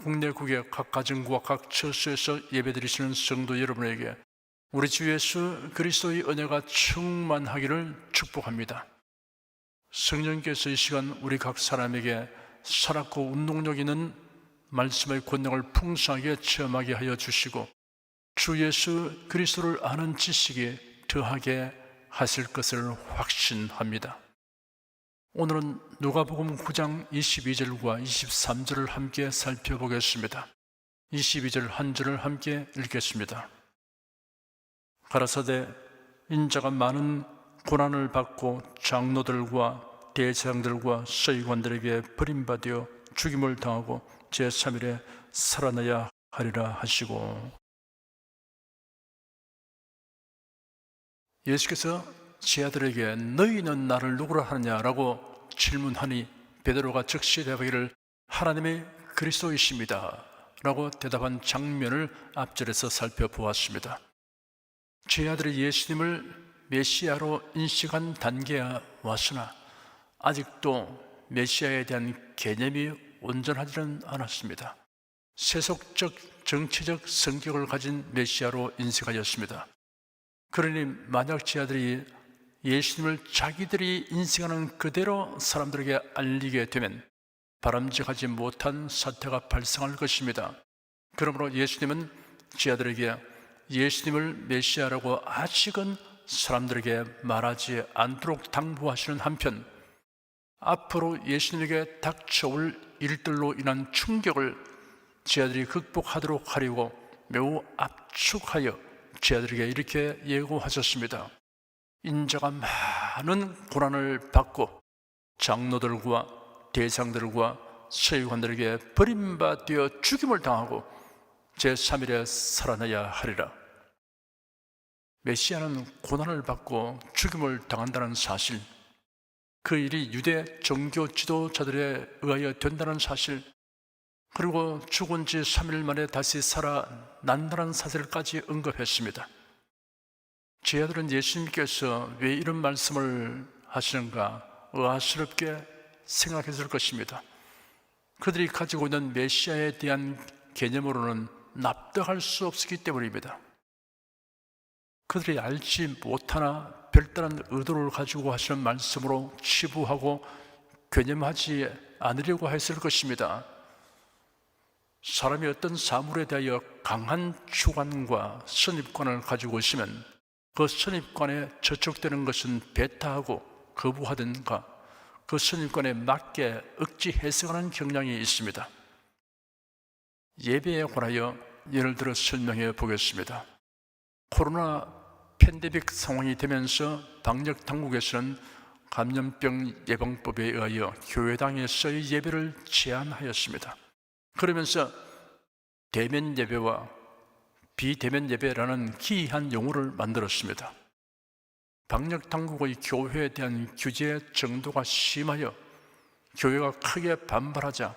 국내 국외 각 가정과 각 처소에서 예배드리시는 성도 여러분에게 우리 주 예수 그리스도의 은혜가 충만하기를 축복합니다. 성령께서 이 시간 우리 각 사람에게 살았고 운동력 있는 말씀의 권능을 풍성하게 체험하게 하여 주시고 주 예수 그리스도를 아는 지식이 더하게 하실 것을 확신합니다. 오늘은 누가복음 9장 22절과 23절을 함께 살펴보겠습니다. 22절 한 절을 함께 읽겠습니다. 가라사대 인자가 많은 고난을 받고 장로들과 대제사장들과 서기관들에게 버림받아 죽임을 당하고 제3일에 살아나야 하리라 하시고, 예수께서 제 아들에게 너희는 나를 누구라 하느냐라고 질문하니 베드로가 즉시 대답하기를 하나님의 그리스도이십니다 라고 대답한 장면을 앞절에서 살펴보았습니다. 제 아들이 예수님을 메시아로 인식한 단계에 왔으나 아직도 메시아에 대한 개념이 온전하지는 않았습니다. 세속적 정치적 성격을 가진 메시아로 인식하였습니다. 그러니 만약 제 아들이 예수님을 자기들이 인식하는 그대로 사람들에게 알리게 되면 바람직하지 못한 사태가 발생할 것입니다. 그러므로 예수님은 제 아들에게 예수님을 메시아라고 아직은 사람들에게 말하지 않도록 당부하시는 한편, 앞으로 예수님에게 닥쳐올 일들로 인한 충격을 제 아들이 극복하도록 하려고 매우 압축하여 제 아들에게 이렇게 예고하셨습니다. 인자가 많은 고난을 받고 장로들과 대장들과 서기관들에게 버림받아 죽임을 당하고 제3일에 살아나야 하리라. 메시아는 고난을 받고 죽임을 당한다는 사실, 그 일이 유대 종교 지도자들에 의하여 된다는 사실, 그리고 죽은 지 3일 만에 다시 살아난다는 사실까지 언급했습니다. 제 아들은 예수님께서 왜 이런 말씀을 하시는가 의아스럽게 생각했을 것입니다. 그들이 가지고 있는 메시아에 대한 개념으로는 납득할 수 없었기 때문입니다. 그들이 알지 못하나 별다른 의도를 가지고 하시는 말씀으로 치부하고 괴념하지 않으려고 했을 것입니다. 사람이 어떤 사물에 대하여 강한 주관과 선입관을 가지고 있으면 그 선입관에 저촉되는 것은 배타하고 거부하든가 그 선입관에 맞게 억지 해석하는 경향이 있습니다. 예배에 관하여 예를 들어 설명해 보겠습니다. 코로나 팬데믹 상황이 되면서 방역 당국에서는 감염병 예방법에 의하여 교회당에서의 예배를 제한하였습니다. 그러면서 대면 예배와 비대면 예배라는 기이한 용어를 만들었습니다. 방역 당국의 교회에 대한 규제 정도가 심하여 교회가 크게 반발하자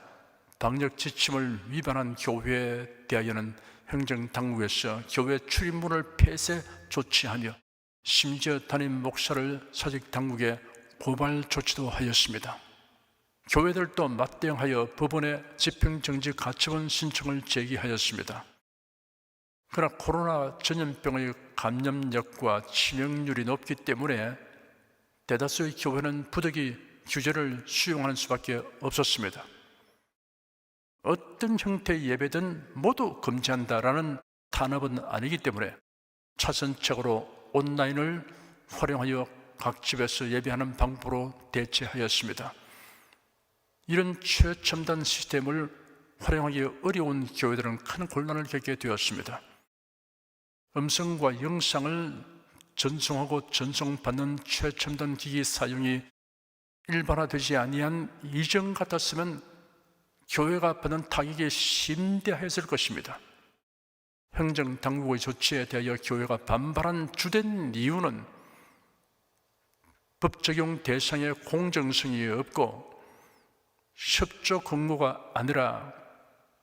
방역 지침을 위반한 교회에 대하여는 행정당국에서 교회 출입문을 폐쇄 조치하며 심지어 담임 목사를 사직당국에 고발 조치도 하였습니다. 교회들도 맞대응하여 법원에 집행정지 가처분 신청을 제기하였습니다. 그러나 코로나 전염병의 감염력과 치명률이 높기 때문에 대다수의 교회는 부득이 규제를 수용하는 수밖에 없었습니다. 어떤 형태의 예배든 모두 금지한다라는 탄압은 아니기 때문에 차선책으로 온라인을 활용하여 각 집에서 예배하는 방법으로 대체하였습니다. 이런 최첨단 시스템을 활용하기 어려운 교회들은 큰 곤란을 겪게 되었습니다. 음성과 영상을 전송하고 전송받는 최첨단 기기 사용이 일반화되지 아니한 이전 같았으면 교회가 받는 타격이 심대했을 것입니다. 행정당국의 조치에 대하여 교회가 반발한 주된 이유는 법 적용 대상에 공정성이 없고 협조 근거가 아니라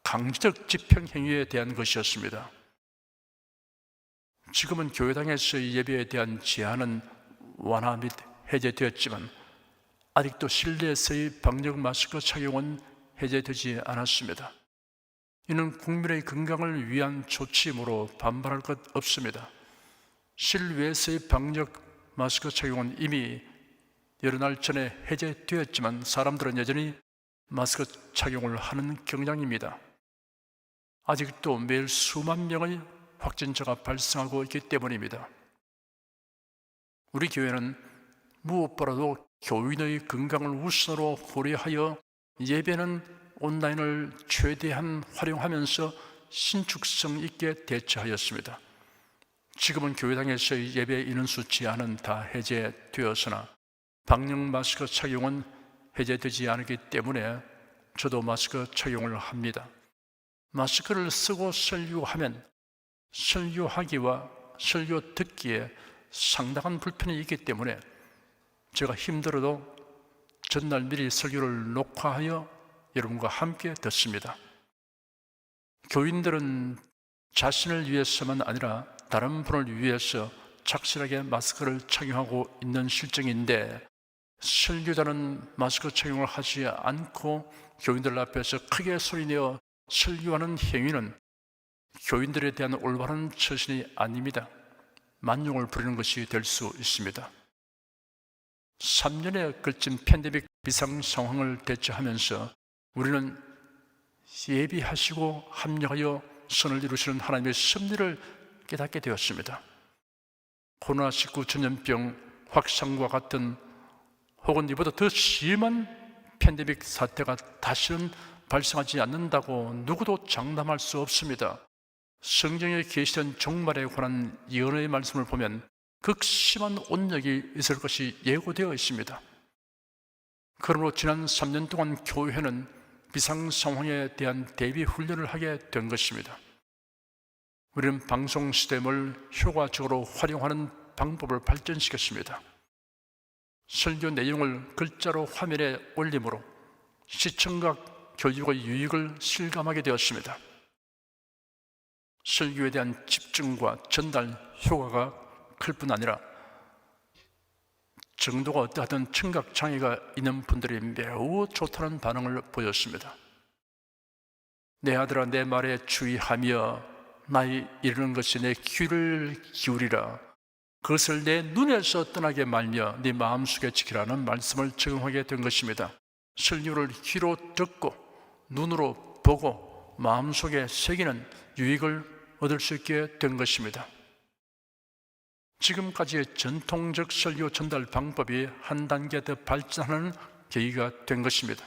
강제적 집행 행위에 대한 것이었습니다. 지금은 교회당에서의 예배에 대한 제한은 완화 및 해제되었지만 아직도 실내에서의 방역 마스크 착용은 해제되지 않았습니다. 이는 국민의 건강을 위한 조치이므로 반발할 것 없습니다. 실외에서의 방역 마스크 착용은 이미 여러 날 전에 해제되었지만 사람들은 여전히 마스크 착용을 하는 경향입니다. 아직도 매일 수만 명의 확진자가 발생하고 있기 때문입니다. 우리 교회는 무엇보다도 교인의 건강을 우선으로 고려하여 예배는 온라인을 최대한 활용하면서 신축성 있게 대처하였습니다. 지금은 교회당에서의 예배 인원수 제한은 다 해제되었으나 방역 마스크 착용은 해제되지 않았기 때문에 저도 마스크 착용을 합니다. 마스크를 쓰고 설교하면 설교하기와 설교 듣기에 상당한 불편이 있기 때문에 제가 힘들어도 전날 미리 설교를 녹화하여 여러분과 함께 듣습니다. 교인들은 자신을 위해서만 아니라 다른 분을 위해서 착실하게 마스크를 착용하고 있는 실정인데 설교자는 마스크 착용을 하지 않고 교인들 앞에서 크게 소리내어 설교하는 행위는 교인들에 대한 올바른 처신이 아닙니다. 만용을 부리는 것이 될 수 있습니다. 3년에 걸친 팬데믹 비상 상황을 대처하면서 우리는 예비하시고 합력하여 선을 이루시는 하나님의 섭리를 깨닫게 되었습니다. 코로나19 전염병 확산과 같은 혹은 이보다 더 심한 팬데믹 사태가 다시는 발생하지 않는다고 누구도 장담할 수 없습니다. 성경에 계시된 종말에 관한 예언의 말씀을 보면 극심한 온역이 있을 것이 예고되어 있습니다. 그러므로 지난 3년 동안 교회는 비상 상황에 대한 대비 훈련을 하게 된 것입니다. 우리는 방송 시스템을 효과적으로 활용하는 방법을 발전시켰습니다. 설교 내용을 글자로 화면에 올림으로 시청각 교육의 유익을 실감하게 되었습니다. 설교에 대한 집중과 전달 효과가 클 뿐 아니라 정도가 어떠하든 청각 장애가 있는 분들이 매우 좋다는 반응을 보였습니다. 내 아들아 내 말에 주의하며 나의 이르는 것이 내 귀를 기울이라 그것을 내 눈에서 떠나게 말며 네 마음속에 지키라는 말씀을 적용하게 된 것입니다. 설교를 귀로 듣고 눈으로 보고 마음속에 새기는 유익을 얻을 수 있게 된 것입니다. 지금까지의 전통적 설교 전달 방법이 한 단계 더 발전하는 계기가 된 것입니다.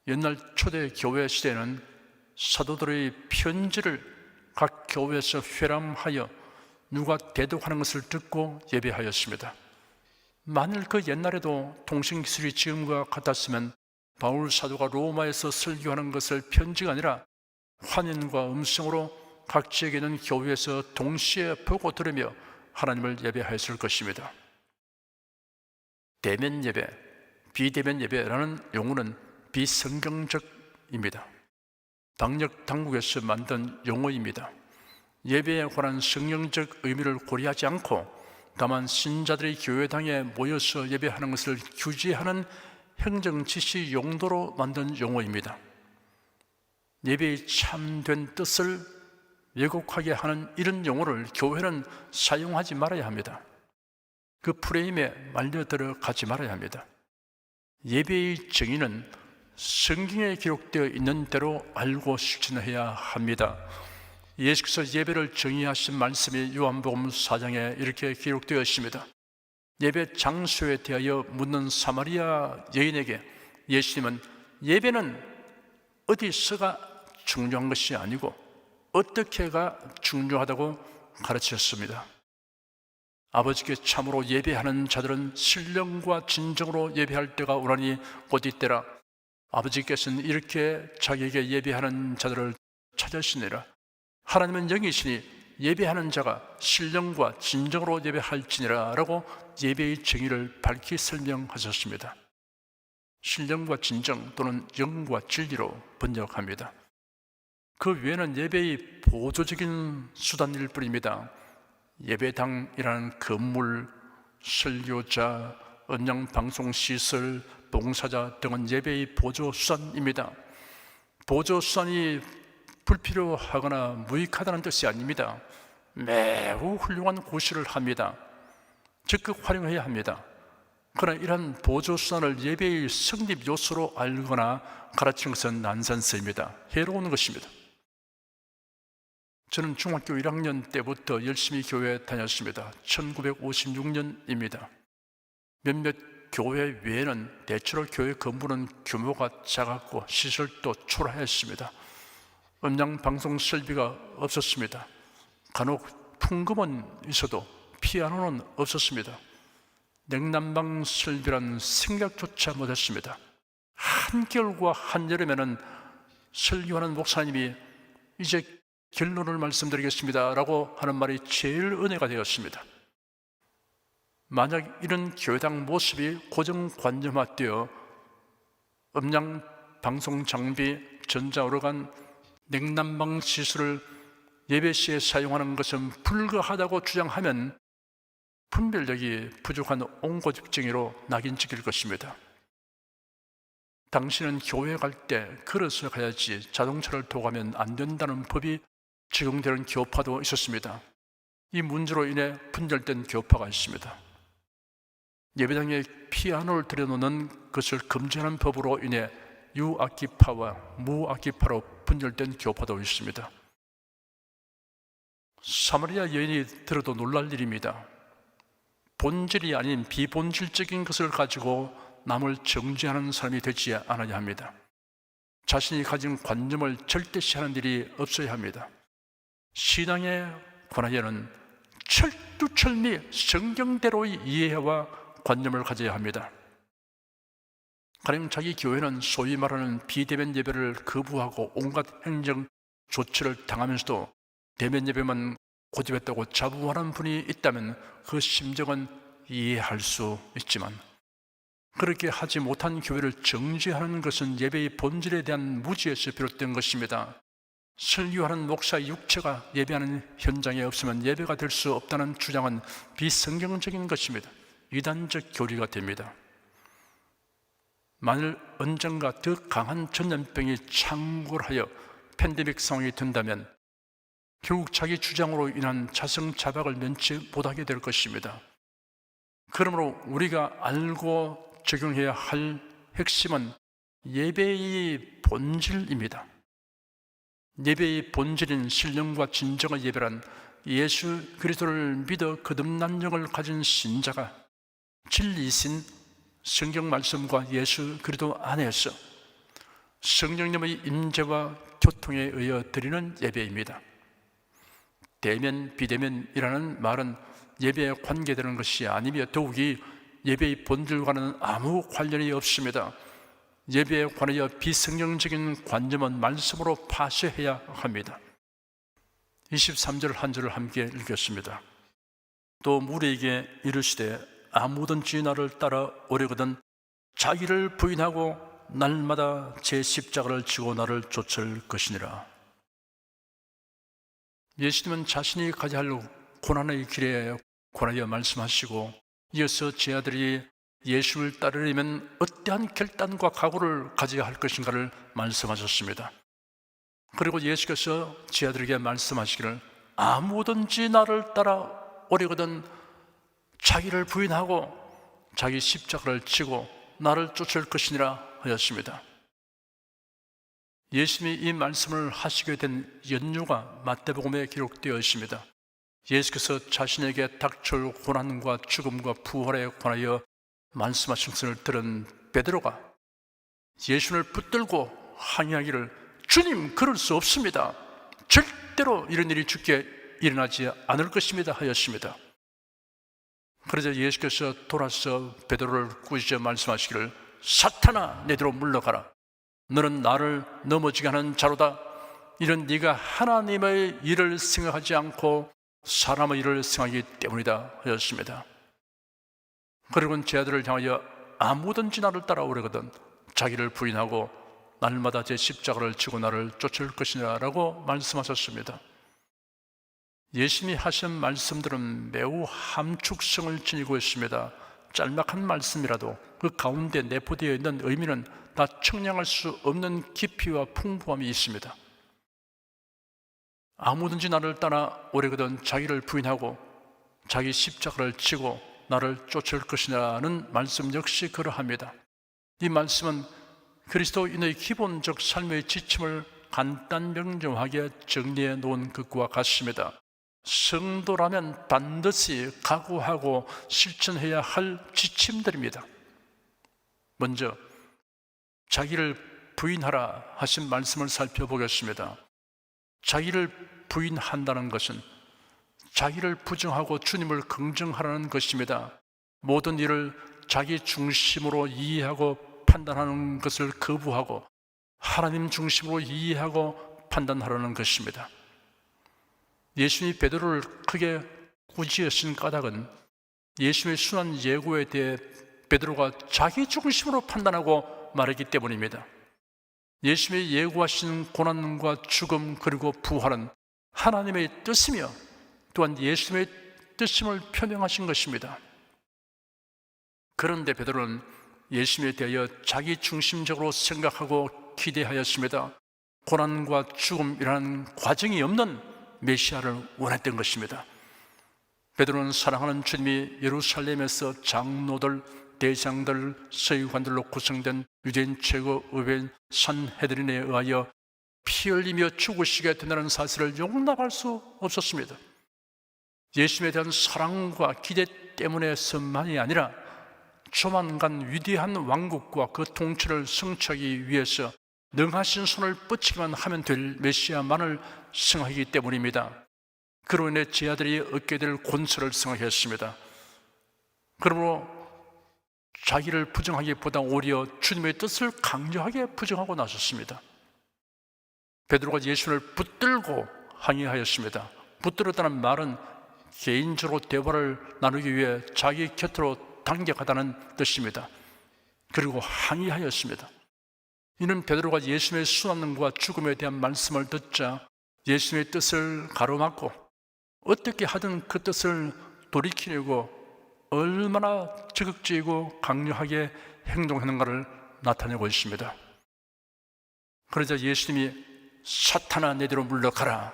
옛날 초대 교회 시대에는 사도들의 편지를 각 교회에서 회람하여 누가 대독하는 것을 듣고 예배하였습니다. 만일 그 옛날에도 통신기술이 지금과 같았으면 바울 사도가 로마에서 설교하는 것을 편지가 아니라 화면과 음성으로 각 지역에 있는 교회에서 동시에 보고 들으며 하나님을 예배하였을 것입니다. 대면 예배, 비대면 예배라는 용어는 비성경적입니다. 방역 당국에서 만든 용어입니다. 예배에 관한 성경적 의미를 고려하지 않고 다만 신자들이 교회당에 모여서 예배하는 것을 규제하는 행정지시 용도로 만든 용어입니다. 예배의 참된 뜻을 왜곡하게 하는 이런 용어를 교회는 사용하지 말아야 합니다. 그 프레임에 말려들어가지 말아야 합니다. 예배의 정의는 성경에 기록되어 있는 대로 알고 실천해야 합니다. 예수께서 예배를 정의하신 말씀이 요한복음 4장에 이렇게 기록되어 있습니다. 예배 장소에 대하여 묻는 사마리아 여인에게 예수님은 예배는 어디서가 중요한 것이 아니고 어떻게가 중요하다고 가르치셨습니다. 아버지께 참으로 예배하는 자들은 신령과 진정으로 예배할 때가 오라니 어디 때라. 아버지께서는 이렇게 자기에게 예배하는 자들을 찾으시니라. 하나님은 영이시니 예배하는 자가 신령과 진정으로 예배할지니라 라고 예배의 정의를 밝히 설명하셨습니다. 신령과 진정 또는 영과 진리로 번역합니다. 그 외에는 예배의 보조적인 수단일 뿐입니다. 예배당이라는 건물, 설교자, 언양방송시설, 봉사자 등은 예배의 보조수단입니다. 보조수단이 불필요하거나 무익하다는 뜻이 아닙니다. 매우 훌륭한 고시를 합니다. 적극 활용해야 합니다. 그러나 이러한 보조수단을 예배의 성립 요소로 알거나 가르치는 것은 난센스입니다. 해로운 것입니다. 저는 중학교 1학년 때부터 열심히 교회에 다녔습니다. 1956년입니다. 몇몇 교회 외에는 대체로 교회 건물은 규모가 작았고 시설도 초라했습니다. 음향방송 설비가 없었습니다. 간혹 풍금은 있어도 피아노는 없었습니다. 냉난방 설비란 생각조차 못했습니다. 한겨울과 한여름에는 설교하는 목사님이 이제 결론을 말씀드리겠습니다 라고 하는 말이 제일 은혜가 되었습니다. 만약 이런 교회당 모습이 고정관념화되어 음량 방송 장비, 전자오르간, 냉난방 시설을 예배 시에 사용하는 것은 불가하다고 주장하면 분별력이 부족한 옹고집쟁이로 낙인 찍힐 것입니다. 당신은 교회 갈 때 걸어서 가야지 자동차를 타고 가면 안 된다는 법이 적용되는 교파도 있었습니다. 이 문제로 인해 분열된 교파가 있습니다. 예배당에 피아노를 들여놓는 것을 금지하는 법으로 인해 유악기파와 무악기파로 분열된 교파도 있습니다. 사마리아 여인이 들어도 놀랄 일입니다. 본질이 아닌 비본질적인 것을 가지고 남을 정죄하는 사람이 되지 않아야 합니다. 자신이 가진 관념을 절대시하는 일이 없어야 합니다. 신앙에 관하여는 철두철미 성경대로의 이해와 관념을 가져야 합니다. 가령 자기 교회는 소위 말하는 비대면 예배를 거부하고 온갖 행정 조치를 당하면서도 대면 예배만 고집했다고 자부하는 분이 있다면 그 심정은 이해할 수 있지만 그렇게 하지 못한 교회를 정죄하는 것은 예배의 본질에 대한 무지에서 비롯된 것입니다. 설교하는 목사의 육체가 예배하는 현장에 없으면 예배가 될 수 없다는 주장은 비성경적인 것입니다. 이단적 교리가 됩니다. 만일 언젠가 더 강한 전염병이 창궐하여 팬데믹 상황이 된다면 결국 자기 주장으로 인한 자성자박을 면치 못하게 될 것입니다. 그러므로 우리가 알고 적용해야 할 핵심은 예배의 본질입니다. 예배의 본질인 신령과 진정의 예배란 예수 그리스도를 믿어 거듭난 영을 가진 신자가 진리이신 성경 말씀과 예수 그리스도 안에서 성령님의 임재와 교통에 의해 드리는 예배입니다. 대면, 비대면이라는 말은 예배에 관계되는 것이 아니며 더욱이 예배의 본질과는 아무 관련이 없습니다. 예배에 관하여 비성경적인 관념은 말씀으로 파쇄해야 합니다. 23절 한 절을 함께 읽겠습니다. 또 무리에게 이르시되 아무든지 나를 따라 오려거든 자기를 부인하고 날마다 제 십자가를 지고 나를 쫓을 것이니라. 예수님은 자신이 가야 할 고난의 길에 관하여 말씀하시고 이어서 제 아들이 예수를 따르려면 어떠한 결단과 각오를 가져야 할 것인가를 말씀하셨습니다. 그리고 예수께서 제 아들에게 말씀하시기를 아무든지 나를 따라 오려거든 자기를 부인하고 자기 십자가를 지고 나를 쫓을 것이니라 하였습니다. 예수님이 이 말씀을 하시게 된 연유가 마태복음에 기록되어 있습니다. 예수께서 자신에게 닥쳐올 고난과 죽음과 부활에 관하여 말씀하신 것을 들은 베드로가 예수를 붙들고 항의하기를 주님, 그럴 수 없습니다. 절대로 이런 일이 주께 일어나지 않을 것입니다 하였습니다. 그러자 예수께서 돌아서 베드로를 꾸짖어 말씀하시기를 사탄아, 내 뒤로 물러가라. 너는 나를 넘어지게 하는 자로다. 이런 네가 하나님의 일을 생각하지 않고 사람의 일을 생각하기 때문이다 하였습니다. 그리고는 제 아들을 향하여 아무든지 나를 따라오려거든 자기를 부인하고 날마다 제 십자가를 지고 나를 쫓을 것이라 라고 말씀하셨습니다. 예수님이 하신 말씀들은 매우 함축성을 지니고 있습니다. 짤막한 말씀이라도 그 가운데 내포되어 있는 의미는 다 청량할 수 없는 깊이와 풍부함이 있습니다. 아무든지 나를 따라 오래거든 자기를 부인하고 자기 십자가를 지고 나를 쫓을 것이라는 말씀 역시 그러합니다. 이 말씀은 그리스도인의 기본적 삶의 지침을 간단 명료하게 정리해 놓은 것과 같습니다. 성도라면 반드시 각오하고 실천해야 할 지침들입니다. 먼저 자기를 부인하라 하신 말씀을 살펴보겠습니다. 자기를 부인한다는 것은 자기를 부정하고 주님을 긍정하라는 것입니다. 모든 일을 자기 중심으로 이해하고 판단하는 것을 거부하고 하나님 중심으로 이해하고 판단하라는 것입니다. 예수님이 베드로를 크게 꾸짖으신 까닭은 예수님의 순한 예고에 대해 베드로가 자기 중심으로 판단하고 말했기 때문입니다. 예수님의 예고하신 고난과 죽음 그리고 부활은 하나님의 뜻이며 또한 예수님의 뜻임을 표명하신 것입니다. 그런데 베드로는 예수님에 대하여 자기 중심적으로 생각하고 기대하였습니다. 고난과 죽음이라는 과정이 없는 메시아를 원했던 것입니다. 베드로는 사랑하는 주님이 예루살렘에서 장로들, 대장들, 서기관들로 구성된 유대인 최고 의회인 산헤드린에 의하여 피 흘리며 죽으시게 된다는 사실을 용납할 수 없었습니다. 예수님에 대한 사랑과 기대 때문에서만이 아니라 조만간 위대한 왕국과 그 통치를 성취하기 위해서 능하신 손을 뻗치기만 하면 될 메시아만을 생각하기 때문입니다. 그로 인해 제 아들이 얻게 될 권세를 생각했습니다. 그러므로 자기를 부정하기보다 오히려 주님의 뜻을 강력하게 부정하고 나섰습니다. 베드로가 예수를 붙들고 항의하였습니다. 붙들었다는 말은 개인적으로 대화를 나누기 위해 자기 곁으로 당겨가다는 뜻입니다. 그리고 항의하였습니다. 이는 베드로가 예수님의 순환과 죽음에 대한 말씀을 듣자 예수님의 뜻을 가로막고 어떻게 하든 그 뜻을 돌이키려고 얼마나 적극적이고 강력하게 행동하는가를 나타내고 있습니다. 그러자 예수님이 사탄아 내게로 물러가라.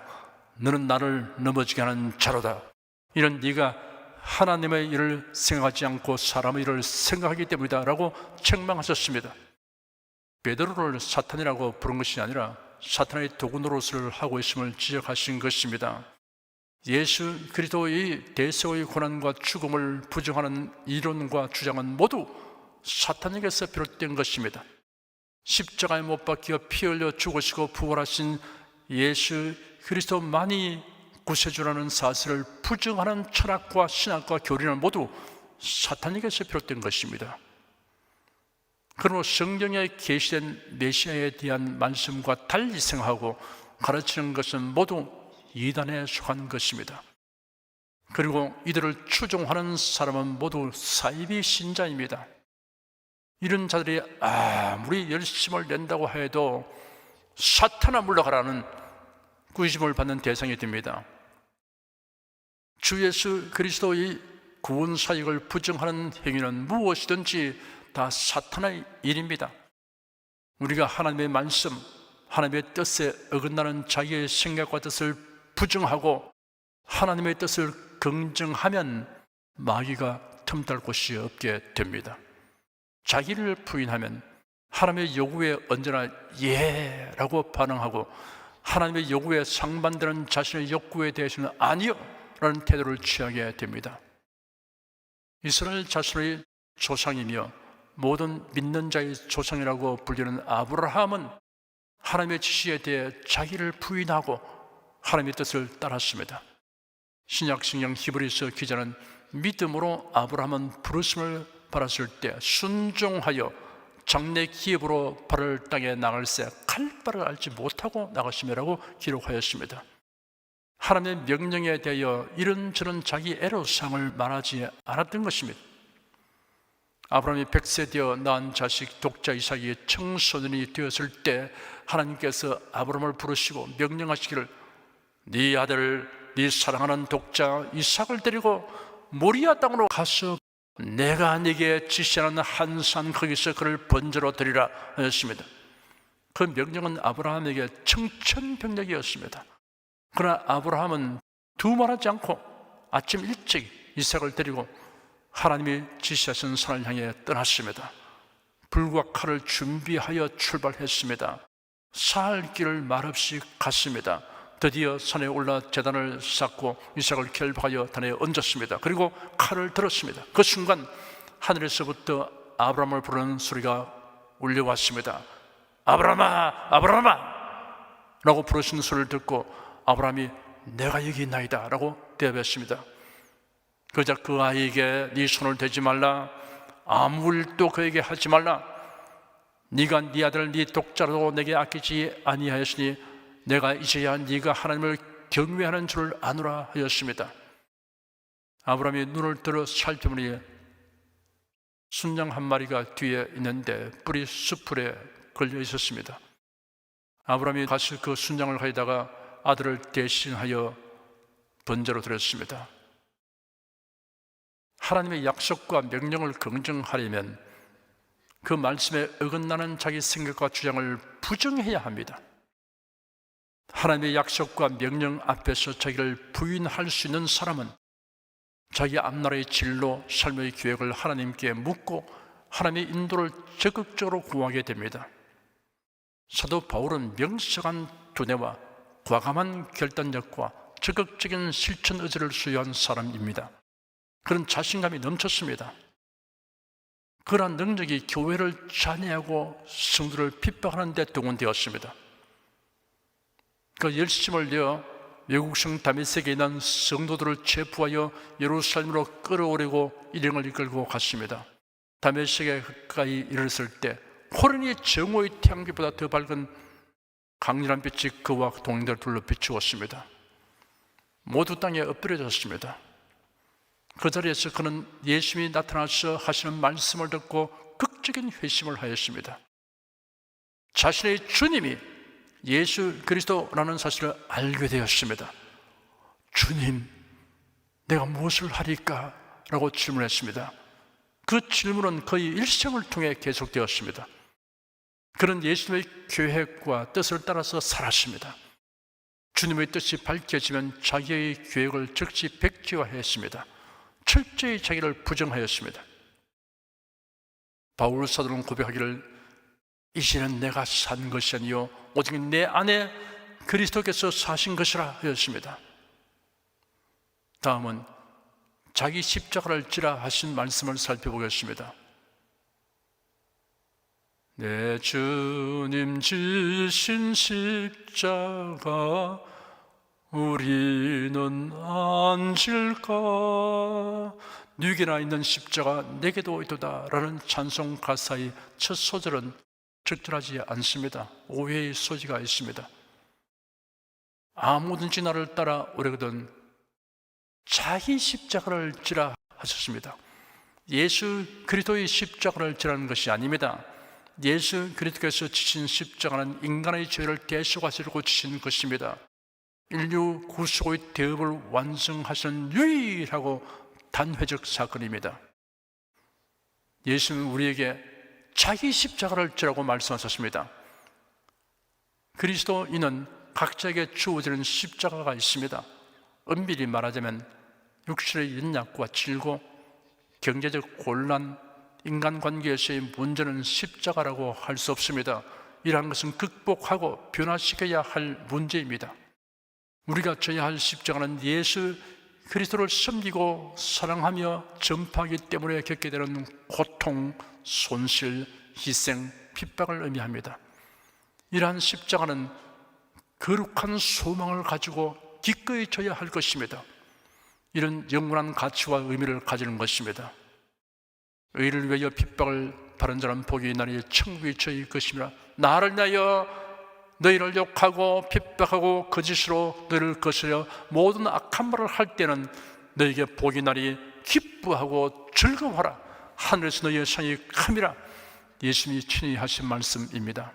너는 나를 넘어지게 하는 자로다. 이는 네가 하나님의 일을 생각하지 않고 사람의 일을 생각하기 때문이다 라고 책망하셨습니다. 베드로를 사탄이라고 부른 것이 아니라 사탄의 도구 노릇을 하고 있음을 지적하신 것입니다. 예수 그리스도의 대속의 고난과 죽음을 부정하는 이론과 주장은 모두 사탄에게서 비롯된 것입니다. 십자가에 못 박혀 피 흘려 죽으시고 부활하신 예수 그리스도만이 구세주라는 사실을 부정하는 철학과 신학과 교리는 모두 사탄에게서 비롯된 것입니다. 그러므로 성경에 계시된 메시아에 대한 말씀과 달리 생각하고 가르치는 것은 모두 이단에 속한 것입니다. 그리고 이들을 추종하는 사람은 모두 사이비 신자입니다. 이런 자들이 아무리 열심을 낸다고 해도 사탄아 물러가라는 꾸짖음을 받는 대상이 됩니다. 주 예수 그리스도의 구원 사역을 부정하는 행위는 무엇이든지 다 사탄의 일입니다. 우리가 하나님의 말씀, 하나님의 뜻에 어긋나는 자기의 생각과 뜻을 부정하고 하나님의 뜻을 긍정하면 마귀가 틈탈 곳이 없게 됩니다. 자기를 부인하면 하나님의 요구에 언제나 예라고 반응하고 하나님의 요구에 상반되는 자신의 욕구에 대해서는 아니요 라는 태도를 취하게 됩니다. 이스라엘 자손의 조상이며 모든 믿는 자의 조상이라고 불리는 아브라함은 하나님의 지시에 대해 자기를 부인하고 하나님의 뜻을 따랐습니다. 신약 성경 히브리서 기자는 믿음으로 아브라함은 부르심을 받았을 때 순종하여 장래 기업으로 발을 땅에 나갈새 칼발을 알지 못하고 나갔음이라고 기록하였습니다. 하나님의 명령에 대하여 이런저런 자기 애로사항을 말하지 않았던 것입니다. 아브라함이 100세 되어 낳은 자식 독자 이삭이 청소년이 되었을 때 하나님께서 아브라함을 부르시고 명령하시기를 네 아들 네 사랑하는 독자 이삭을 데리고 모리아 땅으로 가서 내가 네게 지시하는 한 산 거기서 그를 번제로 드리라 하였습니다. 그 명령은 아브라함에게 청천벽력이었습니다. 그러나 아브라함은 두말하지 않고 아침 일찍 이삭을 데리고 하나님이 지시하신 산을 향해 떠났습니다. 불과 칼을 준비하여 출발했습니다. 살 길을 말없이 갔습니다. 드디어 산에 올라 제단을 쌓고 이삭을 결박하여 단에 얹었습니다. 그리고 칼을 들었습니다. 그 순간 하늘에서부터 아브라함을 부르는 소리가 울려왔습니다. 아브라함아, 아브라함아 라고 부르시는 소리를 듣고 아브라함이 내가 여기 있나이다 라고 대답했습니다. 그러자 그 아이에게 네 손을 대지 말라, 아무 일도 그에게 하지 말라, 네가 네 아들 네 독자라도 내게 아끼지 아니하였으니 내가 이제야 네가 하나님을 경외하는 줄을 아노라 하였습니다. 아브라함이 눈을 들어 살펴보니 순양 한 마리가 뒤에 있는데 뿔이 숯불에 걸려 있었습니다. 아브라함이 가서 그 순양을 가져다가 아들을 대신하여 번제로 드렸습니다. 하나님의 약속과 명령을 긍정하려면 그 말씀에 어긋나는 자기 생각과 주장을 부정해야 합니다. 하나님의 약속과 명령 앞에서 자기를 부인할 수 있는 사람은 자기 앞나라의 진로, 삶의 계획을 하나님께 묻고 하나님의 인도를 적극적으로 구하게 됩니다. 사도 바울은 명석한 두뇌와 과감한 결단력과 적극적인 실천 의지를 소유한 사람입니다. 그런 자신감이 넘쳤습니다. 그러한 능력이 교회를 잔해하고 성도를 핍박하는 데 동원되었습니다. 그 열심을 내어 외국성 다메섹에 있는 성도들을 체포하여 예루살렘으로 끌어오려고 일행을 이끌고 갔습니다. 다메섹에 가까이 이르렀을 때 호련히 정오의 태양빛보다 더 밝은 강렬한 빛이 그와 동행들을 둘러 비추었습니다. 모두 땅에 엎드려졌습니다. 그 자리에서 그는 예수님이 나타나서 하시는 말씀을 듣고 극적인 회심을 하였습니다. 자신의 주님이 예수 그리스도라는 사실을 알게 되었습니다. 주님, 내가 무엇을 하리까? 라고 질문했습니다. 그 질문은 거의 일생을 통해 계속되었습니다. 그는 예수님의 계획과 뜻을 따라서 살았습니다. 주님의 뜻이 밝혀지면 자기의 계획을 즉시 백지화했습니다. 철저히 자기를 부정하였습니다. 바울 사도는 고백하기를 이제는 내가 산 것이 아니요 오직 내 안에 그리스도께서 사신 것이라 하였습니다. 다음은 자기 십자가를 지라 하신 말씀을 살펴보겠습니다. 내 주님 지신 십자가 우리는 안 질까? 네게나 있는 십자가 내게도 있도다 라는 찬송 가사의 첫 소절은 적절하지 않습니다. 오해의 소지가 있습니다. 아무든지 나를 따라 오려거든 자기 십자가를 지라 하셨습니다. 예수 그리스도의 십자가를 지라는 것이 아닙니다. 예수 그리스도께서 지신 십자가는 인간의 죄를 대속하시려고 지신 것입니다. 인류 구속의 대업을 완성하신 유일하고 단회적 사건입니다. 예수는 우리에게 자기 십자가를 지라고 말씀하셨습니다. 그리스도인은 각자에게 주어지는 십자가가 있습니다. 엄밀히 말하자면 육신의 연약과 질고 경제적 곤란, 인간관계에서의 문제는 십자가라고 할 수 없습니다. 이러한 것은 극복하고 변화시켜야 할 문제입니다. 우리가 져야 할 십자가는 예수 그리스도를 섬기고 사랑하며 전파하기 때문에 겪게 되는 고통, 손실, 희생, 핍박을 의미합니다. 이러한 십자가는 거룩한 소망을 가지고 기꺼이 져야 할 것입니다. 이런 영원한 가치와 의미를 가지는 것입니다. 의를 위하여 핍박을 받은 자는 복이 있나니 천국이 저희 것이라. 나를 위하여 너희를 욕하고 핍박하고 거짓으로 너희를 거스려 모든 악한 말을 할 때는 너희에게 복이 나니 기뻐하고 즐거워하라. 하늘에서 너희의 상이 큼이라. 예수님이 친히 하신 말씀입니다.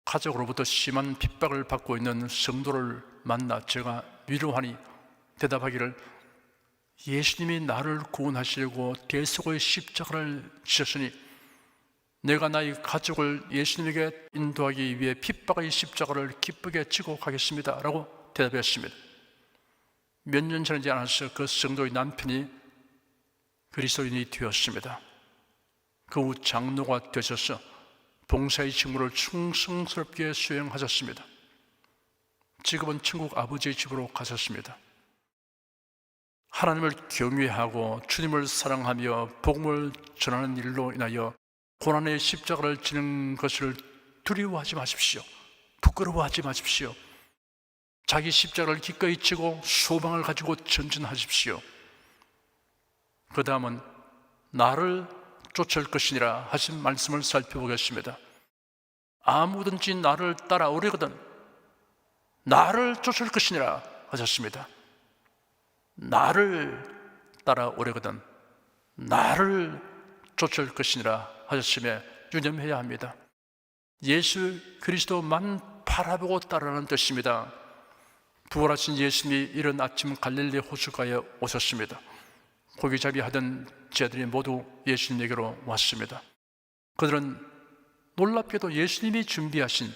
가족으로부터 심한 핍박을 받고 있는 성도를 만나 제가 위로하니 대답하기를 예수님이 나를 구원하시려고 대속의 십자가를 지셨으니 내가 나의 가족을 예수님에게 인도하기 위해 핍박의 십자가를 기쁘게 지고 가겠습니다 라고 대답했습니다. 몇 년 지나지 않아서 그 성도의 남편이 그리스도인이 되었습니다. 그 후 장로가 되셔서 봉사의 직무를 충성스럽게 수행하셨습니다. 지금은 천국 아버지의 집으로 가셨습니다. 하나님을 경외하고 주님을 사랑하며 복음을 전하는 일로 인하여 고난의 십자가를 지는 것을 두려워하지 마십시오. 부끄러워하지 마십시오. 자기 십자가를 기꺼이 지고 소망을 가지고 전진하십시오. 그 다음은 나를 쫓을 것이니라 하신 말씀을 살펴보겠습니다. 아무든지 나를 따라오려거든 나를 쫓을 것이니라 하셨습니다. 나를 따라오려거든 나를 쫓을 것이니라 하셨음에 유념해야 합니다. 예수 그리스도만 바라보고 따르라는 뜻입니다. 부활하신 예수님이 이른 아침 갈릴리 호수가에 오셨습니다. 고기잡이 하던 제들이 모두 예수님에게로 왔습니다. 그들은 놀랍게도 예수님이 준비하신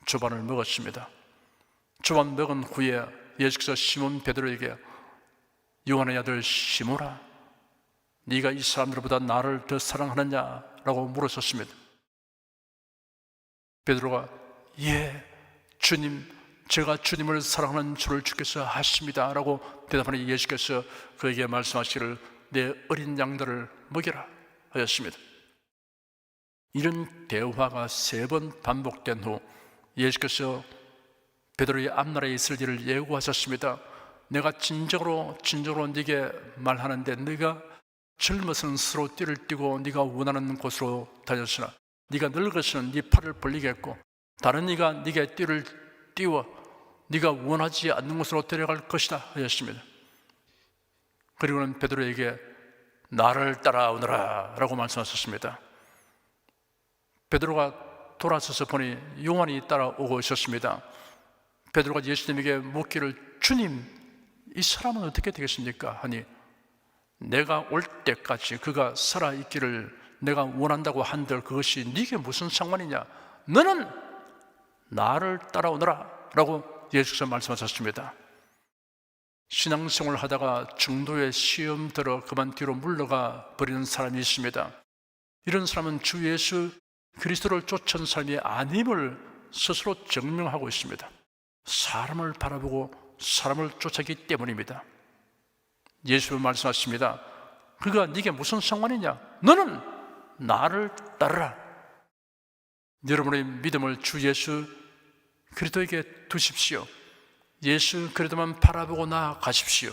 조반을 먹었습니다. 조반 먹은 후에 예수께서 시몬 베드로에게 요한의 아들 시몬아, 네가 이 사람들보다 나를 더 사랑하느냐? 라고 물으셨습니다. 베드로가 예, 주님, 제가 주님을 사랑하는 줄을 주께서 아십니다 라고 대답하니 예수께서 그에게 말씀하시기를 내 어린 양들을 먹여라 하였습니다. 이런 대화가 3번 반복된 후 예수께서 베드로의 앞날에 있을 일을 예고하셨습니다. 내가 진정으로 네게 말하는데 네가 젊어서는 스스로 띠를 띠고 네가 원하는 곳으로 다녔으나 네가 늙어서는 네 팔을 벌리겠고 다른 이가 네게 띠를 띄워 네가 원하지 않는 곳으로 데려갈 것이다 하였습니다. 그리고는 베드로에게 나를 따라오너라 라고 말씀하셨습니다. 베드로가 돌아서서 보니 요한이 따라오고 있었습니다. 베드로가 예수님에게 묻기를 주님, 이 사람은 어떻게 되겠습니까? 하니 내가 올 때까지 그가 살아있기를 내가 원한다고 한들 그것이 네게 무슨 상관이냐? 너는 나를 따라오너라 라고 예수께서 말씀하셨습니다. 신앙생활을 하다가 중도에 시험 들어 그만 뒤로 물러가 버리는 사람이 있습니다. 이런 사람은 주 예수 그리스도를 쫓은 사람이 아님을 스스로 증명하고 있습니다. 사람을 바라보고 사람을 쫓았기 때문입니다. 예수는 말씀하십니다. 그가 네게 무슨 상관이냐? 너는 나를 따르라. 여러분의 믿음을 주 예수 그리스도에게 두십시오. 예수 그리스도만 바라보고 나아가십시오.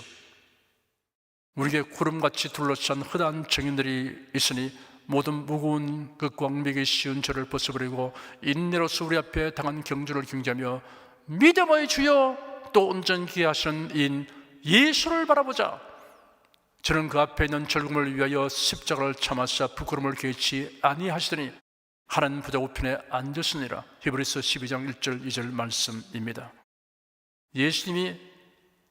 우리에게 구름같이 둘러싼 흔한 정인들이 있으니 모든 무거운 그 광맥이 쉬운 죄를 벗어버리고 인내로서 우리 앞에 당한 경주를 경계하며 믿음의 주여 또 온전히 하시는 인 예수를 바라보자. 저는 그 앞에 있는 절금을 위하여 십자가를 참아사 부끄러움을 개치 아니하시더니 하나님 보좌 우편에 앉으시니라. 히브리서 12장 1절 2절 말씀입니다. 예수님이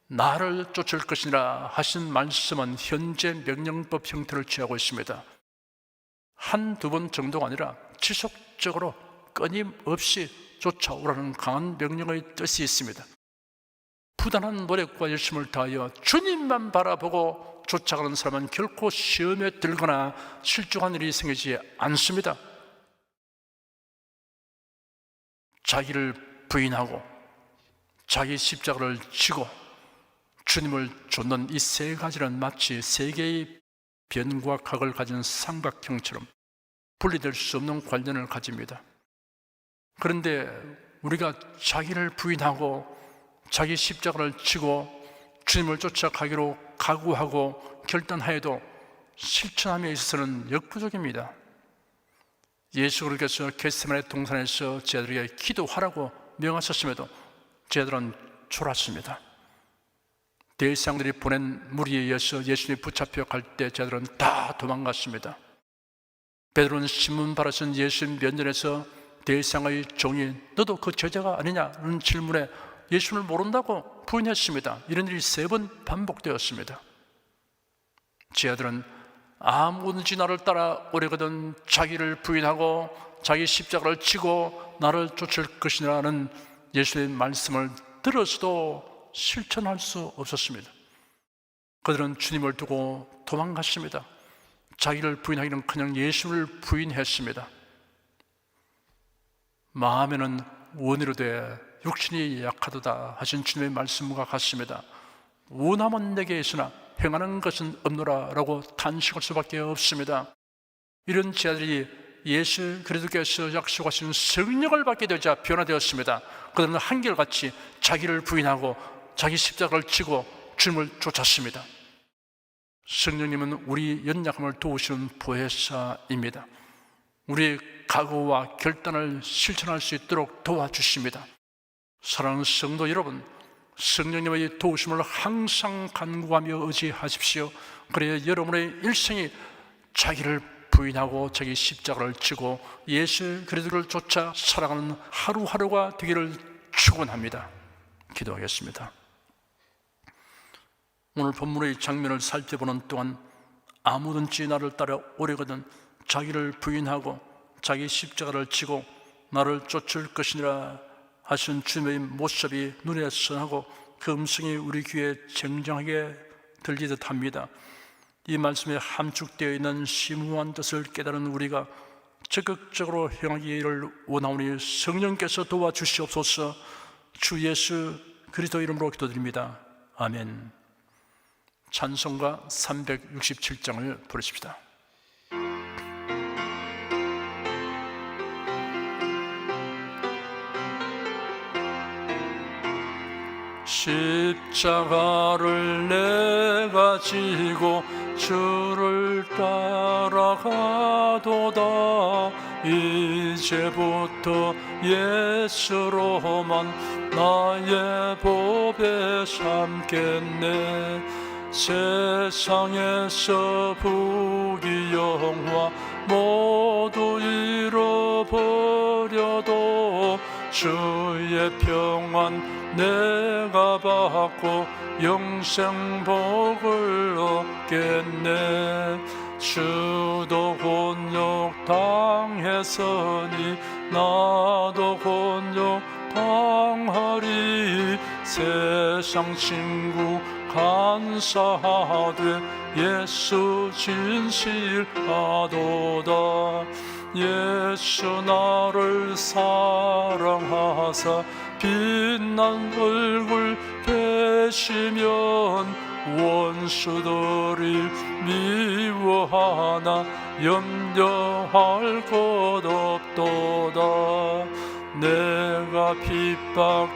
나를 쫓을 것이라 하신 말씀은 현재 명령법 형태를 취하고 있습니다. 한두 번 정도가 아니라 지속적으로 끊임없이 쫓아오라는 강한 명령의 뜻이 있습니다. 부단한 노력과 열심을 다하여 주님만 바라보고 쫓아가는 사람은 결코 시험에 들거나 실족한 일이 생기지 않습니다. 자기를 부인하고 자기 십자가를 지고 주님을 쫓는 이 3가지는 마치 3개의 변과 각을 가진 삼각형처럼 분리될 수 없는 관련을 가집니다. 그런데 우리가 자기를 부인하고 자기 십자가를 지고 주님을 쫓아가기로 각오하고 결단하여도 실천함에 있어서는 역부족입니다. 예수 그리스도께서 겟세마네 동산에서 제자들에게 기도하라고 명하셨음에도 제자들은 졸았습니다. 대제사장들이 보낸 무리에 의해서 예수님이 붙잡혀 갈 때 제자들은 다 도망갔습니다. 베드로는 신문 받으신 예수님 면전에서 대제사장의 종이 너도 그 제자가 아니냐는 질문에 예수님을 모른다고 부인했습니다. 이런 일이 3번 반복되었습니다. 제자들은 아무든지 나를 따라 오래거든 자기를 부인하고 자기 십자가를 지고 나를 쫓을 것이라는 예수의 말씀을 들어서도 실천할 수 없었습니다. 그들은 주님을 두고 도망갔습니다. 자기를 부인하기는커녕 예수를 부인했습니다. 마음에는 원이로되 육신이 약하도다 하신 주님의 말씀과 같습니다. 원함은 내게 있으나 행하는 것은 없노라 라고 탄식할 수밖에 없습니다. 이런 제자들이 예수 그리스도께서 약속하신 성령을 받게 되자 변화되었습니다. 그들은 한결같이 자기를 부인하고 자기 십자가를 지고 주님을 쫓았습니다. 성령님은 우리 연약함을 도우시는 보혜사입니다. 우리의 각오와 결단을 실천할 수 있도록 도와주십니다. 사랑하는 성도 여러분, 성령님의 도우심을 항상 간구하며 의지하십시오. 그래야 여러분의 일생이 자기를 부인하고 자기 십자가를 지고 예수 그리스도를 쫓아 살아가는 하루하루가 되기를 축원합니다. 기도하겠습니다. 오늘 본문의 장면을 살펴보는 동안 아무든지 나를 따라 오래거든 자기를 부인하고 자기 십자가를 지고 나를 쫓을 것이니라 하신 주님의 모습이 눈에 선하고 그 음성이 우리 귀에 쟁쟁하게 들리듯 합니다. 이 말씀에 함축되어 있는 심오한 뜻을 깨달은 우리가 적극적으로 행하기를 원하오니 성령께서 도와주시옵소서. 주 예수 그리스도 이름으로 기도드립니다. 아멘. 찬송가 367장을 부르십시다. 십자가를 내가 지고 주를 따라가도다. 이제부터 예수로만 나의 보배 삼겠네. 세상에서 부귀영화 모두 잃어버려도 주의 평안 내가 받고 영생 복을 얻겠네. 주도 곤욕 당했으니 나도 곤욕 당하리. 세상 친구 간사하되 예수 진실하도다. 예수 나를 사랑하사 빛난 얼굴 배시면 원수들이 미워하나 염려할 것 없도다. 내가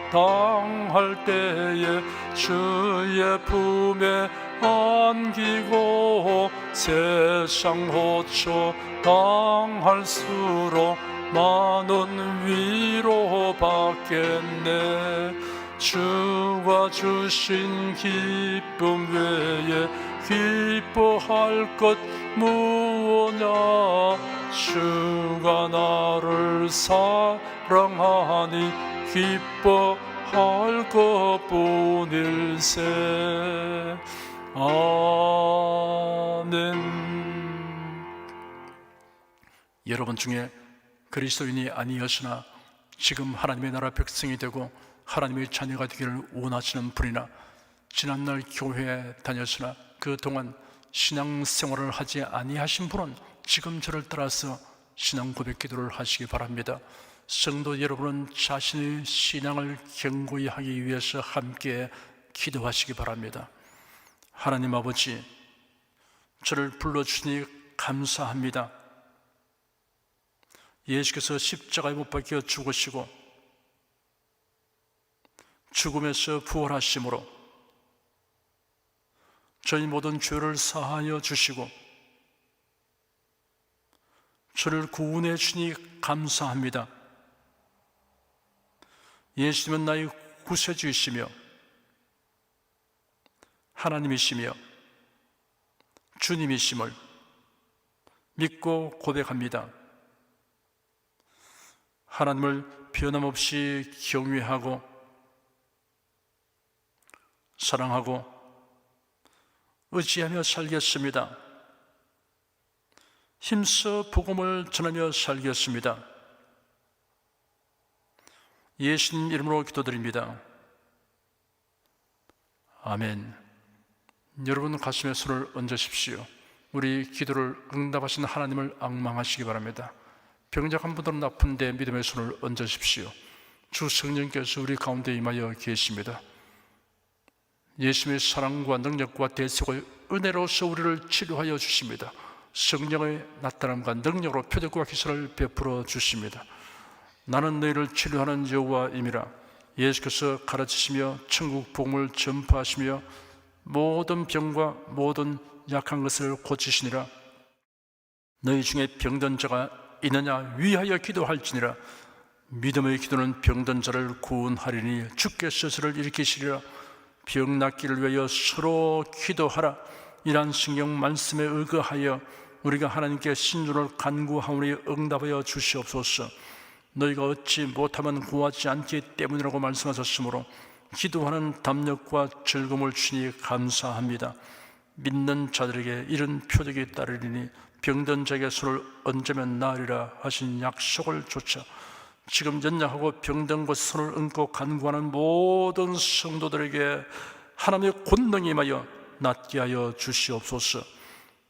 핍박당할 때에 주의 품에 안기고 세상 호초 당할수록 많은 위로 받겠네. 주가 주신 기쁨 외에 기뻐할 것 무엇냐. 주가 나를 사랑하니 기뻐할 것뿐일세. 아멘. 여러분 중에 그리스도인이 아니었으나 지금 하나님의 나라 백성이 되고 하나님의 자녀가 되기를 원하시는 분이나 지난날 교회에 다녔으나 그동안 신앙생활을 하지 아니하신 분은 지금 저를 따라서 신앙 고백 기도를 하시기 바랍니다. 성도 여러분은 자신의 신앙을 견고히 하기 위해서 함께 기도하시기 바랍니다. 하나님 아버지, 저를 불러주시니 감사합니다. 예수께서 십자가에 못 박혀 죽으시고 죽음에서 부활하심으로 저희 모든 죄를 사하여 주시고 저를 구원해 주니 감사합니다. 예수님은 나의 구세주이시며 하나님이시며 주님이심을 믿고 고백합니다. 하나님을 변함없이 경외하고 사랑하고 의지하며 살겠습니다. 힘써 복음을 전하며 살겠습니다. 예수님 이름으로 기도드립니다. 아멘. 여러분 가슴에 손을 얹으십시오. 우리 기도를 응답하신 하나님을 앙망하시기 바랍니다. 병약한 분들은 아픈데 믿음의 손을 얹으십시오. 주 성령께서 우리 가운데 임하여 계십니다. 예수님의 사랑과 능력과 대속의 은혜로서 우리를 치료하여 주십니다. 성령의 나타남과 능력으로 표적과 기사를 베풀어 주십니다. 나는 너희를 치료하는 여호와임이라. 예수께서 가르치시며 천국 복음을 전파하시며 모든 병과 모든 약한 것을 고치시니라. 너희 중에 병든 자가 있느냐 위하여 기도할지니라. 믿음의 기도는 병든 자를 구원하리니 주께서 저를 일으키시리라. 병 낫기를 위하여 서로 기도하라. 이란 성경 말씀에 의거하여 우리가 하나님께 신중을 간구하오니 응답하여 주시옵소서. 너희가 얻지 못하면 구하지 않기 때문이라고 말씀하셨으므로 기도하는 담력과 즐거움을 주니 감사합니다. 믿는 자들에게 이런 표적이 따르리니 병든 자에게 손을 얹으면 나으리라 하신 약속을 좇아 지금 연약하고 병든 곳에 손을 얹고 간구하는 모든 성도들에게 하나님의 권능이 임하여 낫게 하여 주시옵소서.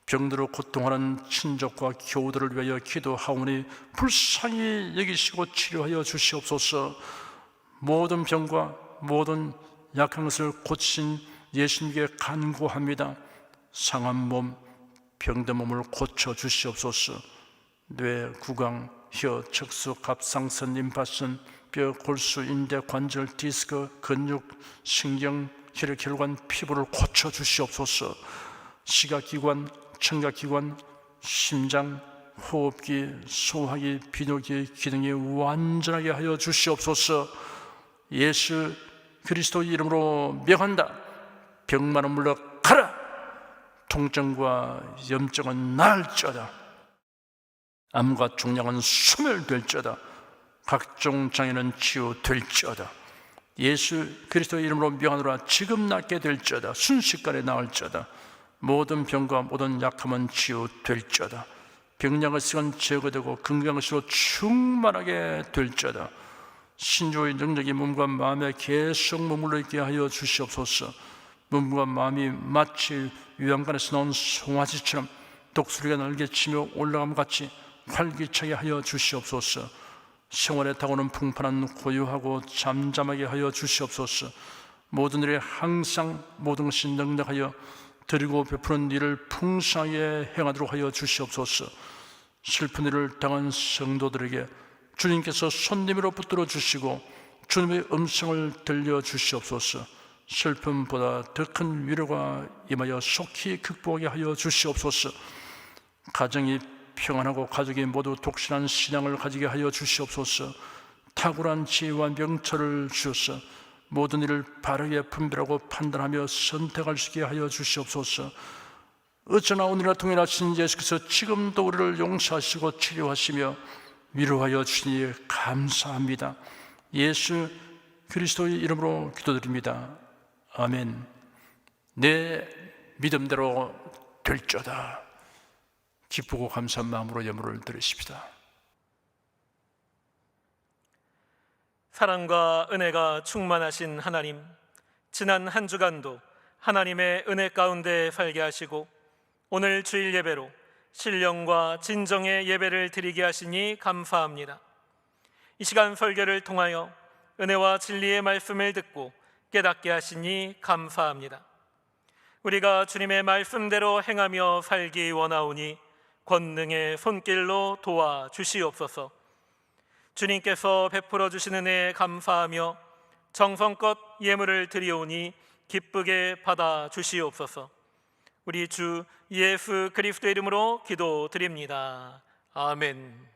병들어 고통하는 친족과 교우들을 위하여 기도하오니 불쌍히 여기시고 치료하여 주시옵소서. 모든 병과 모든 약한 것을 고치신 예수님께 간구합니다. 상한 몸, 병든 몸을 고쳐 주시옵소서. 뇌, 구강, 혀, 척수, 갑상선, 림파선, 뼈, 골수, 인대, 관절, 디스크, 근육, 신경, 혈액, 혈관, 피부를 고쳐 주시옵소서. 시각기관, 청각기관, 심장, 호흡기, 소화기, 비뇨기 기능이 완전하게 하여 주시옵소서. 예수 그리스도 이름으로 명한다. 병만은 물러가라. 통증과 염증은 나을지어다. 암과 종양은 소멸될지어다. 각종 장애는 치유될지어다. 예수 그리스도 이름으로 명하노라. 지금 낫게 될지어다. 순식간에 나을지어다. 모든 병과 모든 약함은 치유될지어다. 병약의 시간 제거되고 건강의 시로 충만하게 될지어다. 신조의 능력이 몸과 마음에 계속 머물러 있게 하여 주시옵소서. 몸과 마음이 마치 요양관에서 나온 송아지처럼 독수리가 날개치며 올라감 같이 활기차게 하여 주시옵소서. 생활에 타고는 풍파는 고요하고 잠잠하게 하여 주시옵소서. 모든 일에 항상 모든 것이 능력하여 드리고 베푸는 일을 풍성하게 행하도록 하여 주시옵소서. 슬픈 일을 당한 성도들에게 주님께서 손님으로 붙들어 주시고 주님의 음성을 들려주시옵소서. 슬픔보다 더 큰 위로가 임하여 속히 극복하게 하여 주시옵소서. 가정이 평안하고 가족이 모두 독실한 신앙을 가지게 하여 주시옵소서. 탁월한 지혜와 명철을 주셔서 모든 일을 바르게 분별하고 판단하며 선택할 수 있게 하여 주시옵소서. 어쩌나 오늘날 동일하신 예수께서 지금도 우리를 용서하시고 치료하시며 위로하여 주시니 감사합니다. 예수 그리스도의 이름으로 기도드립니다. 아멘. 내 믿음대로 될지어다. 기쁘고 감사한 마음으로 예물을 드리십시다. 사랑과 은혜가 충만하신 하나님, 지난 한 주간도 하나님의 은혜 가운데 살게 하시고 오늘 주일 예배로 신령과 진정의 예배를 드리게 하시니 감사합니다. 이 시간 설교를 통하여 은혜와 진리의 말씀을 듣고 깨닫게 하시니 감사합니다. 우리가 주님의 말씀대로 행하며 살기 원하오니 권능의 손길로 도와주시옵소서. 주님께서 베풀어 주신 은혜에 감사하며 정성껏 예물을 드리오니 기쁘게 받아주시옵소서. 우리 주 예수 그리스도의 이름으로 기도드립니다. 아멘.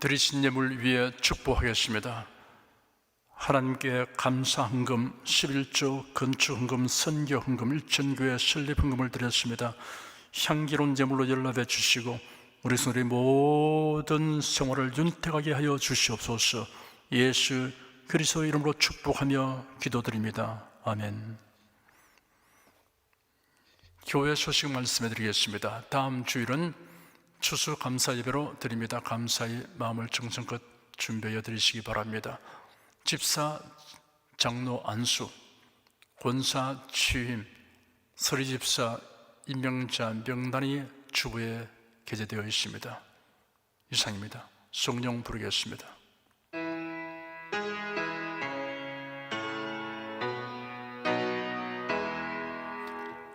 드리신 예물 위에 축복하겠습니다. 하나님께 감사헌금, 11조, 건축헌금, 선교헌금, 일천교회 설립헌금을 드렸습니다. 향기로운 예물로 연락해 주시고 우리 성도의 모든 생활을 윤택하게 하여 주시옵소서. 예수 그리스도 이름으로 축복하며 기도드립니다. 아멘. 교회 소식 말씀해 드리겠습니다. 다음 주일은 추수감사 예배로 드립니다. 감사의 마음을 정성껏 준비해 드리시기 바랍니다. 집사, 장로 안수, 권사 취임, 서리집사 임명자 명단이 주부에 게재되어 있습니다. 이상입니다. 성령 부르겠습니다.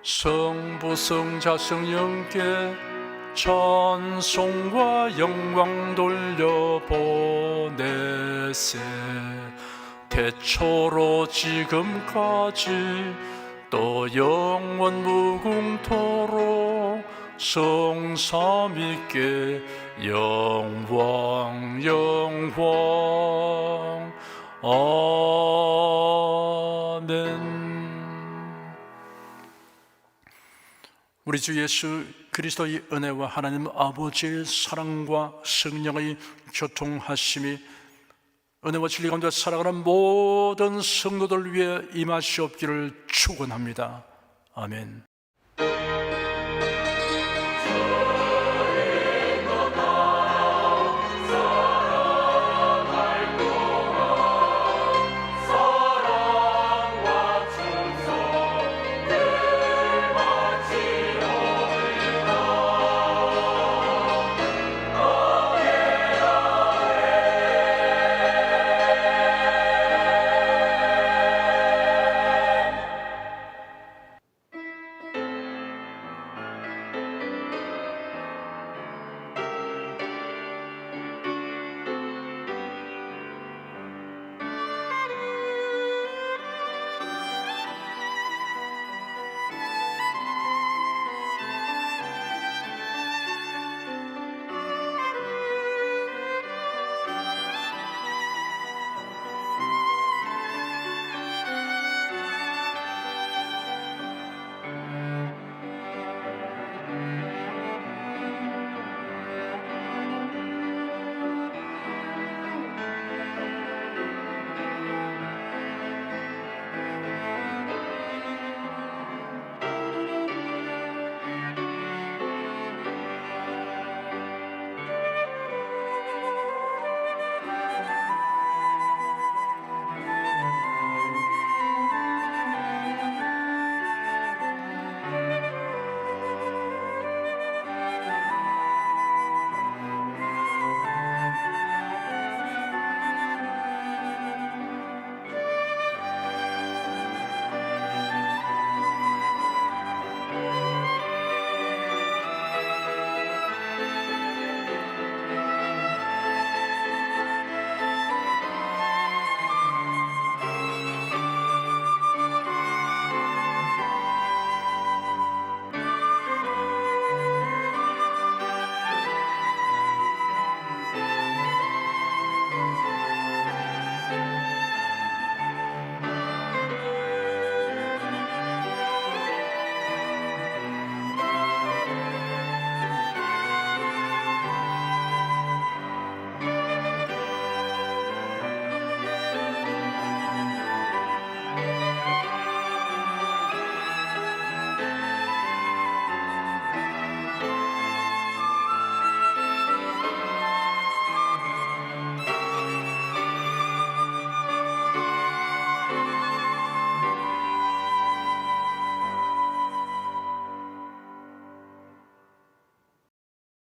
성부 성자 성령께 찬송과 영광 돌려보내세. 태초로 지금까지 또 영원 무궁토록 성삼위께 영광 영광. 아멘. 우리 주 예수 그리스도의 은혜와 하나님 아버지의 사랑과 성령의 교통하심이 은혜와 진리 가운데 살아가는 모든 성도들 위해 임하시옵기를 축원합니다. 아멘.